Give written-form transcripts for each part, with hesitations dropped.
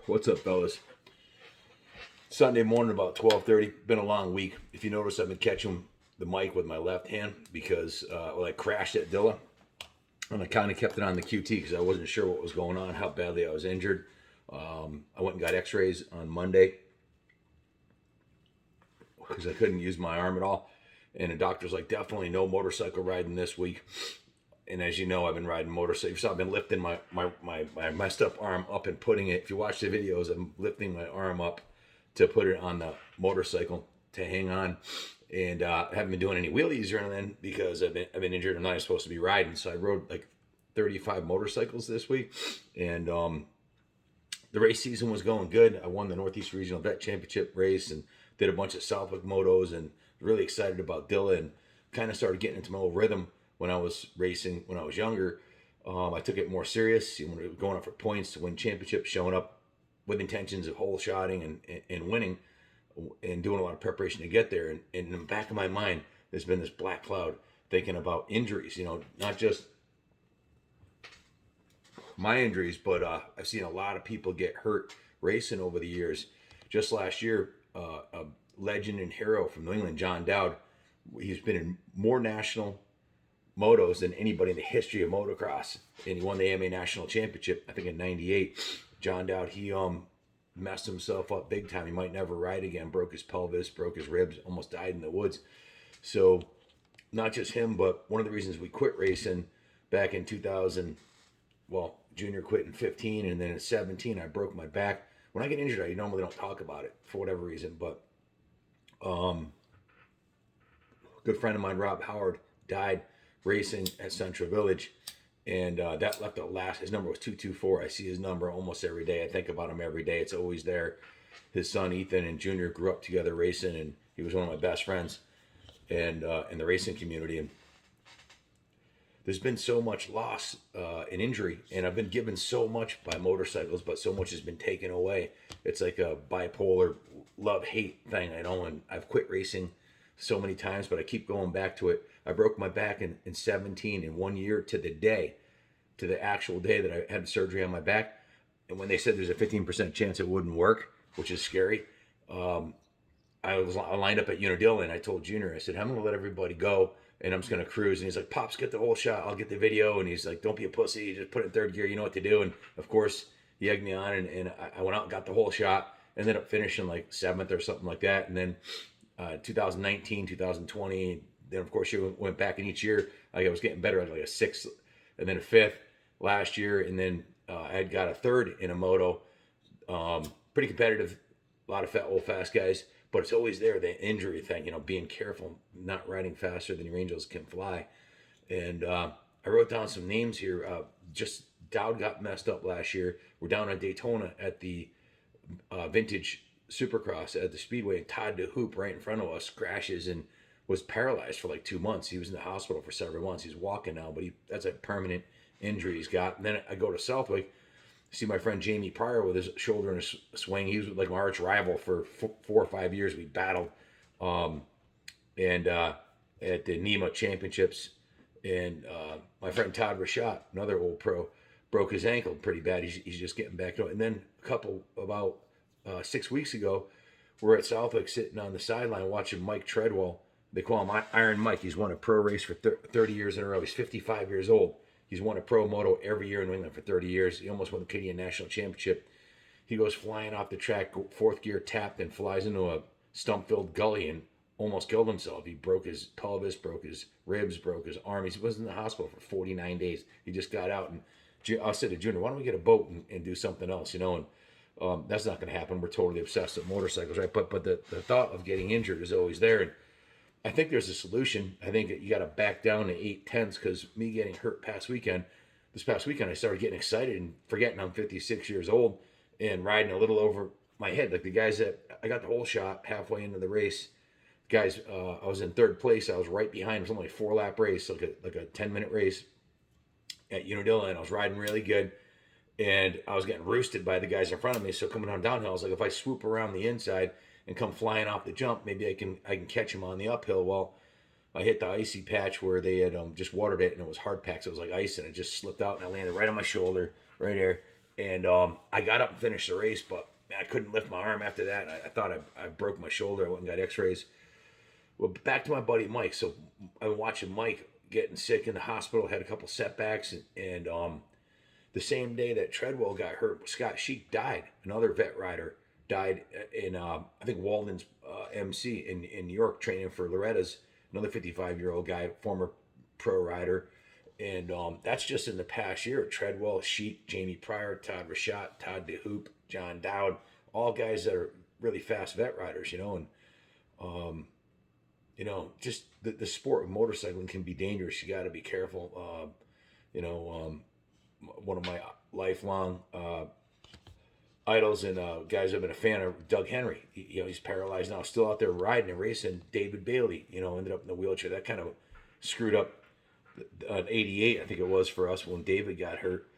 What's up, fellas? Sunday morning about 12:30. Been a long week. If you notice, I've been catching the mic with my left hand because I crashed at Dilla, and I kind of kept it on the QT because I wasn't sure what was going on, how badly I was injured. I went and got X-rays on Monday because I couldn't use my arm at all, and the doctor's like, definitely no motorcycle riding this week. And as you know, I've been riding motorcycles. So I've been lifting my messed up arm up and putting it. If you watch the videos, I'm lifting my arm up to put it on the motorcycle to hang on. And I haven't been doing any wheelies or anything because I've been injured. I'm not supposed to be riding. So I rode like 35 motorcycles this week. And the race season was going good. I won the Northeast Regional Vet Championship race and did a bunch of Southwick motos and really excited about Dilla and kind of started getting into my old rhythm when I was racing when I was younger. I took it more serious, going up for points to win championships, showing up with intentions of hole shotting and winning and doing a lot of preparation to get there. And in the back of my mind, there's been this black cloud thinking about injuries, not just my injuries, but I've seen a lot of people get hurt racing over the years. Just last year, a legend and hero from New England, John Dowd, he's been in more national motos than anybody in the history of motocross, and he won the AMA National Championship, I think in '98. John Dowd, he messed himself up big time. He might never ride again. Broke his pelvis, broke his ribs, almost died in the woods. So, not just him, but one of the reasons we quit racing back in 2000. Well, junior quit in 15, and then in 17, I broke my back. When I get injured, I normally don't talk about it for whatever reason, but a good friend of mine, Rob Howard, died racing at Central Village, and that left his number was 224. I see his number almost every day. I think about him every day. It's always there. His son Ethan and Junior grew up together racing, and he was one of my best friends and in the racing community. And there's been so much loss and injury, and I've been given so much by motorcycles, but so much has been taken away. It's like a bipolar love-hate thing, and I've quit racing so many times, but I keep going back to it. I broke my back in 17 in 1 year to the actual day that I had surgery on my back. And when they said there's a 15% chance it wouldn't work, which is scary, I lined up at Unadilla, and I told Junior, I said, I'm going to let everybody go, and I'm just going to cruise. And he's like, Pops, get the whole shot. I'll get the video. And he's like, don't be a pussy. Just put it in third gear. You know what to do. And, of course, he egged me on, and I went out and got the whole shot. Ended up finishing like 7th or something like that. And then 2019, 2020, then, of course, you went back, and each year I was getting better. I had like a 6th and then a 5th last year. And then I had got a 3rd in a moto. Pretty competitive. A lot of old fast guys. But it's always there, the injury thing, being careful, not riding faster than your angels can fly. And I wrote down some names here. Just Dowd got messed up last year. We're down at Daytona at the vintage Supercross at the Speedway, and Todd DeHoop right in front of us crashes and was paralyzed for like 2 months. He was in the hospital for several months. He's walking now, but that's a permanent injury he's got. And then I go to Southwick, see my friend Jamie Pryor with his shoulder in a swing. He was like my arch rival for 4 or 5 years. We battled, and at the NEMA championships. And my friend Todd Rashad, another old pro, broke his ankle pretty bad. He's just getting back to it. And then about 6 weeks ago, we're at Southwick sitting on the sideline watching Mike Treadwell. They call him Iron Mike. He's won a pro race for 30 years in a row. He's 55 years old. He's won a pro moto every year in New England for 30 years. He almost won the Canadian National Championship. He goes flying off the track, 4th gear tapped, and flies into a stump-filled gully and almost killed himself. He broke his pelvis, broke his ribs, broke his arm. He was in the hospital for 49 days. He just got out. And I said to Junior, why don't we get a boat and do something else, And that's not going to happen. We're totally obsessed with motorcycles, right? But the thought of getting injured is always there. And I think there's a solution. I think that you got to back down to 8/10s because me getting hurt this past weekend, I started getting excited and forgetting I'm 56 years old and riding a little over my head. Like the guys that I got the whole shot halfway into the race. Guys, I was in 3rd place. I was right behind. It was only a 4-lap race, like a 10-minute race at Unadilla, and I was riding really good. And I was getting roosted by the guys in front of me. So coming on downhill, I was like, if I swoop around the inside and come flying off the jump, maybe I can catch him on the uphill. Well, I hit the icy patch where they had just watered it, and it was hard packed, so it was like ice, and it just slipped out, and I landed right on my shoulder, right there, And I got up and finished the race, but man, I couldn't lift my arm after that. I thought I broke my shoulder. I went and got X-rays. Well, back to my buddy Mike. So I've been watching Mike getting sick in the hospital. Had a couple setbacks, and the same day that Treadwell got hurt, Scott Sheik died. Another vet rider died in I think Walden's MC in New York, training for Loretta's. Another 55-year-old guy, former pro rider. And that's just in the past year. Treadwell, Sheik, Jamie Pryor, Todd Rashat, Todd DeHoop, John Dowd, all guys that are really fast vet riders, and just the sport of motorcycling can be dangerous. You got to be careful. One of my lifelong idols and guys I've been a fan of, Doug Henry. He's paralyzed now, still out there riding and racing. David Bailey, ended up in the wheelchair. That kind of screwed up an 88, I think it was, for us when David got hurt.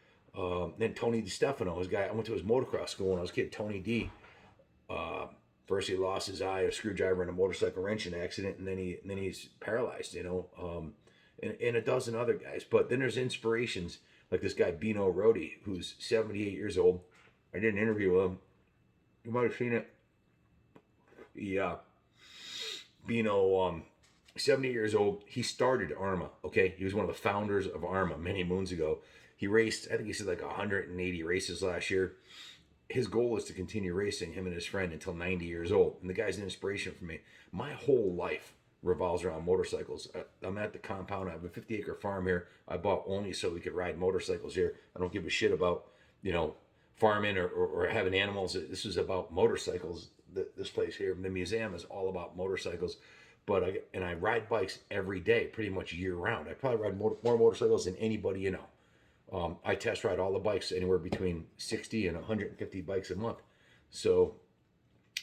Then Tony DiStefano, his guy, I went to his motocross school when I was a kid. Tony D. First he lost his eye, a screwdriver in a motorcycle wrenching accident, and then he's paralyzed. And a dozen other guys. But then there's inspirations like this guy Bino Rodi, who's 78 years old. I did an interview with him. You might have seen it. Yeah, Bino. 70 years old. He started ARMA, okay? He was one of the founders of ARMA many moons ago. He raced, I think he said like 180 races last year. His goal is to continue racing, him and his friend, until 90 years old. And the guy's an inspiration for me. My whole life revolves around motorcycles. I'm at the compound. I have a 50-acre farm here. I bought only so we could ride motorcycles here. I don't give a shit about, farming or having animals. This is about motorcycles, this place here. The museum is all about motorcycles. But I ride bikes every day, pretty much year round. I probably ride more motorcycles than anybody you know. I test ride all the bikes, anywhere between 60 and 150 bikes a month. So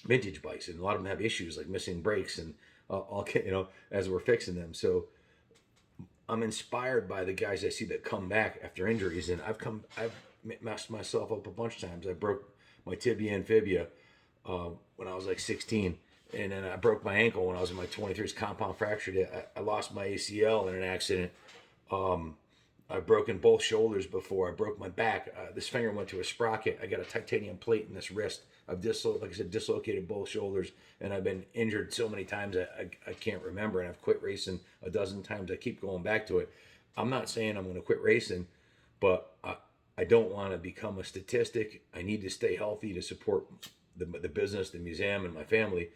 vintage bikes, and a lot of them have issues like missing brakes and as we're fixing them. So I'm inspired by the guys I see that come back after injuries, and I've messed myself up a bunch of times. I broke my tibia and fibia when I was like 16. And then I broke my ankle when I was in my 23s, compound fractured it. I lost my ACL in an accident. I've broken both shoulders before. I broke my back. This finger went to a sprocket. I got a titanium plate in this wrist. I've dislocated both shoulders, and I've been injured so many times I can't remember. And I've quit racing a dozen times. I keep going back to it. I'm not saying I'm going to quit racing, but I don't want to become a statistic. I need to stay healthy to support the business, the museum, and my family.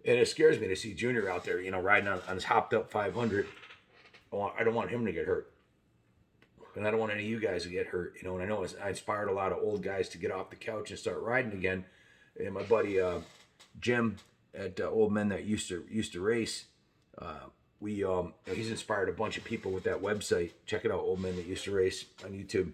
And it scares me to see Junior out there, riding on his hopped up 500. I don't want him to get hurt. And I don't want any of you guys to get hurt, And I know I inspired a lot of old guys to get off the couch and start riding again. And my buddy Jim at Old Men That Used to Race, he's inspired a bunch of people with that website. Check it out, Old Men That Used to Race on YouTube.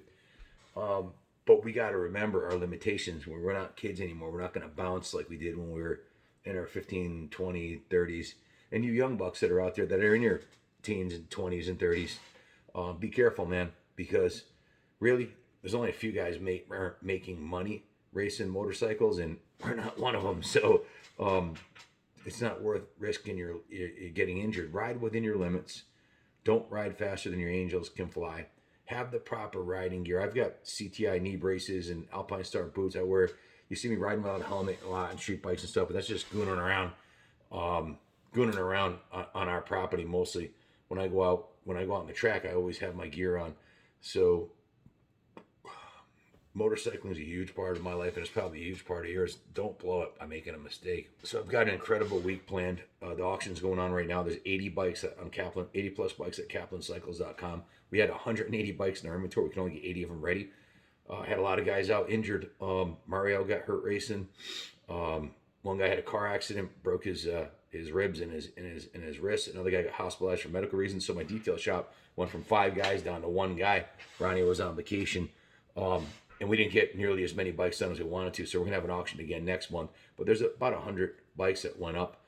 But we got to remember our limitations. We're not kids anymore. We're not going to bounce like we did when we were in our 15, 20, 30s. And you young bucks that are out there that are in your teens and 20s and 30s, be careful, man, because really there's only a few guys making money racing motorcycles, and we're not one of them. So it's not worth risking you're getting injured. Ride within your limits. Don't ride faster than your angels can fly. Have the proper riding gear. I've got CTI knee braces and Alpine Star boots. I wear. You see me riding without a helmet a lot on street bikes and stuff, but that's just gooning around on our property mostly. When I go out on the track, I always have my gear on. So motorcycling is a huge part of my life, and it's probably a huge part of yours. Don't blow it by making a mistake. So I've got an incredible week planned. The auction's going on right now. There's 80 bikes on Kaplan, 80 plus bikes at kaplancycles.com. We had 180 bikes in our inventory. We can only get 80 of them ready. Had a lot of guys out injured. Mario got hurt racing. One guy had a car accident, broke his ribs and his wrist. Another guy got hospitalized for medical reasons. So my detail shop went from 5 guys down to 1 guy. Ronnie was on vacation, and we didn't get nearly as many bikes done as we wanted to. So we're gonna have an auction again next month. But there's about 100 bikes that went up,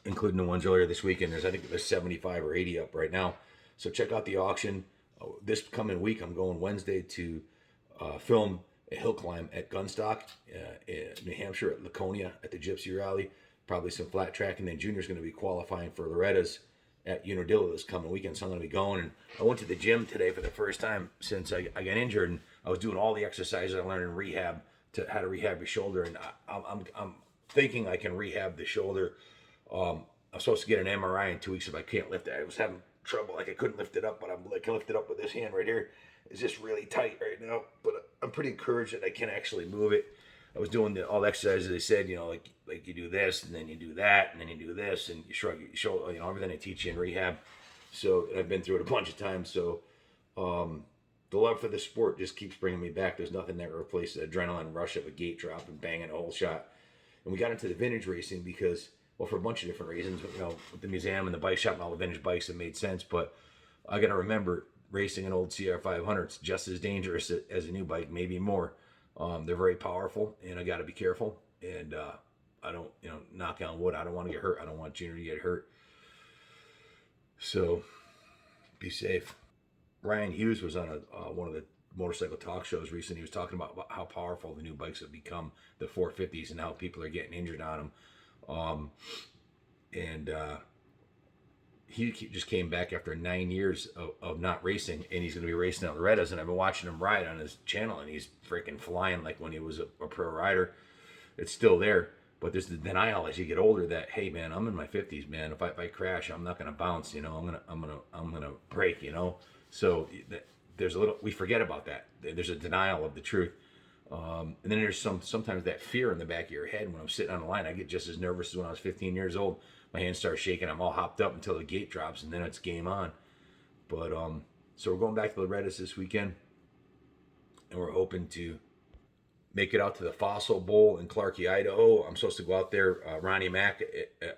including the ones earlier this weekend. I think there's 75 or 80 up right now. So check out the auction. This coming week, I'm going Wednesday to film a hill climb at Gunstock, in New Hampshire, at Laconia at the Gypsy Rally. Probably some flat track, and then Junior's going to be qualifying for Loretta's at Unadilla this coming weekend, so I'm going to be going. And I went to the gym today for the first time since I got injured, and I was doing all the exercises I learned in rehab to how to rehab your shoulder. And I'm thinking I can rehab the shoulder. I'm supposed to get an MRI in 2 weeks if I can't lift it. I was having trouble, like I couldn't lift it up, but I can lift it up with this hand right here. It's just really tight right now, but I'm pretty encouraged that I can actually move it. I was doing all the exercises they said, like you do this and then you do that and then you do this and you shrug your shoulder, everything they teach you in rehab. So I've been through it a bunch of times. So the love for the sport just keeps bringing me back. There's nothing that replaces the adrenaline rush of a gate drop and banging a hole shot. And we got into the vintage racing because, well, for a bunch of different reasons, with the museum and the bike shop and all the vintage bikes, it made sense. But I got to remember, racing an old CR500 is just as dangerous as a new bike, maybe more. They're very powerful, and I got to be careful. And I don't, knock on wood, I don't want to get hurt. I don't want Junior to get hurt. So be safe. Ryan Hughes was on one of the motorcycle talk shows recently. He was talking about how powerful the new bikes have become, the 450s, and how people are getting injured on them. He just came back after 9 years of not racing, and he's going to be racing on the Redas. And I've been watching him ride on his channel, and he's freaking flying like when he was a pro rider. It's still there, but there's the denial as you get older that, hey man, I'm in my 50s, man. If I crash, I'm not going to bounce. I'm gonna break. So there's we forget about that. There's a denial of the truth. And then there's sometimes that fear in the back of your head. When I'm sitting on the line, I get just as nervous as when I was 15 years old. My hands start shaking. I'm all hopped up until the gate drops, and then it's game on. But so we're going back to Loretta's this weekend, and we're hoping to make it out to the Fossil Bowl in Clarkie, Idaho. I'm supposed to go out there. Ronnie Mack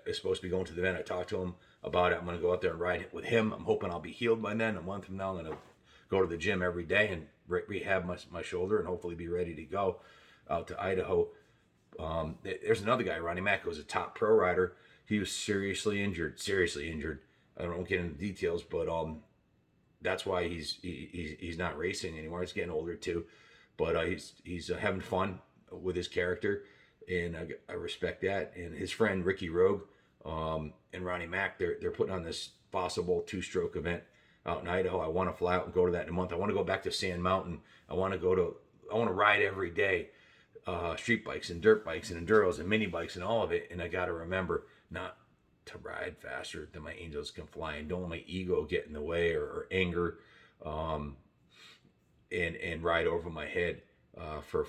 is supposed to be going to the event. I talked to him about it. I'm going to go out there and ride with him. I'm hoping I'll be healed by then. A month from now, I'm going to go to the gym every day and rehab my shoulder and hopefully be ready to go out to Idaho. There's another guy, Ronnie Mack, who was a top pro rider. He was seriously injured. I don't get into details, but that's why he's not racing anymore. He's getting older too, but he's having fun with his character, and I respect that. And his friend Ricky Rogue and Ronnie Mack, they're putting on this possible 2-stroke event out in Idaho. I want to fly out and go to that in a month. I want to go back to Sand Mountain. I want to ride every day, street bikes and dirt bikes and enduros and mini bikes and all of it. And I got to remember not to ride faster than my angels can fly, and don't let my ego get in the way or anger, and ride over my head for a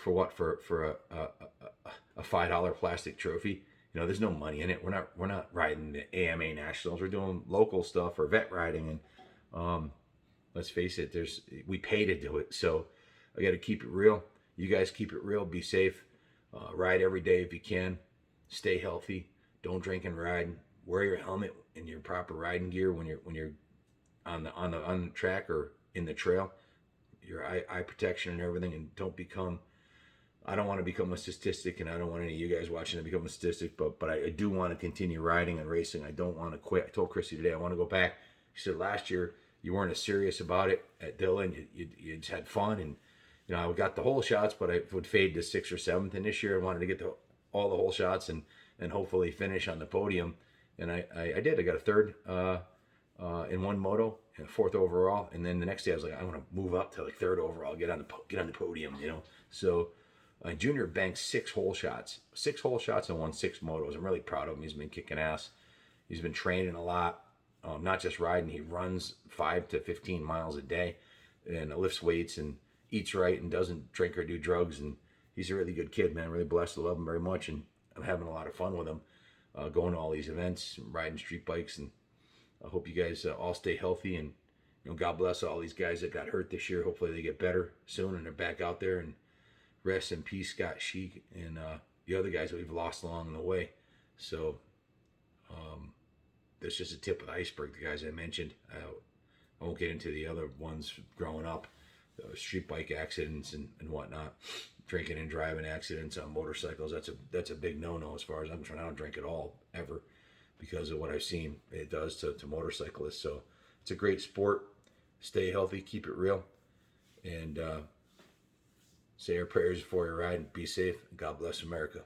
$5 plastic trophy. There's no money in it. We're not riding the AMA Nationals. We're doing local stuff or vet riding, and let's face it, we pay to do it. So I got to keep it real. You guys keep it real. Be safe. Ride every day if you can. Stay healthy. Don't drink and ride. Wear your helmet and your proper riding gear when you're on the track or in the trail. Your eye protection and everything, and I don't want to become a statistic, and I don't want any of you guys watching to become a statistic, but I do want to continue riding and racing. I don't want to quit. I told Chrissy today I want to go back. She said last year you weren't as serious about it at Dillon. You just had fun, and I got the whole shots, but I would fade to 6th or 7th. And this year I wanted to get all the whole shots and hopefully finish on the podium. And I did. I got a 3rd in one moto and 4th overall. And then the next day I was like, I want to move up to like 3rd overall, get on the podium, So Junior banked 6 hole shots and won 6 motos. I'm really proud of him. He's been kicking ass. He's been training a lot, not just riding. He runs 5 to 15 miles a day and lifts weights and eats right and doesn't drink or do drugs. And he's a really good kid, man. Really blessed to love him very much. And I'm having a lot of fun with him, going to all these events, riding street bikes. And I hope you guys all stay healthy. And God bless all these guys that got hurt this year. Hopefully they get better soon and they're back out there. And rest in peace, Scott Sheik, and the other guys that we've lost along the way. So that's just a tip of the iceberg, the guys I mentioned. I won't get into the other ones growing up, street bike accidents and whatnot, drinking and driving accidents on motorcycles. That's a big no-no as far as I'm concerned. I don't drink at all, ever, because of what I've seen it does to motorcyclists. So it's a great sport. Stay healthy, keep it real, and say your prayers before you ride. Be safe. God bless America.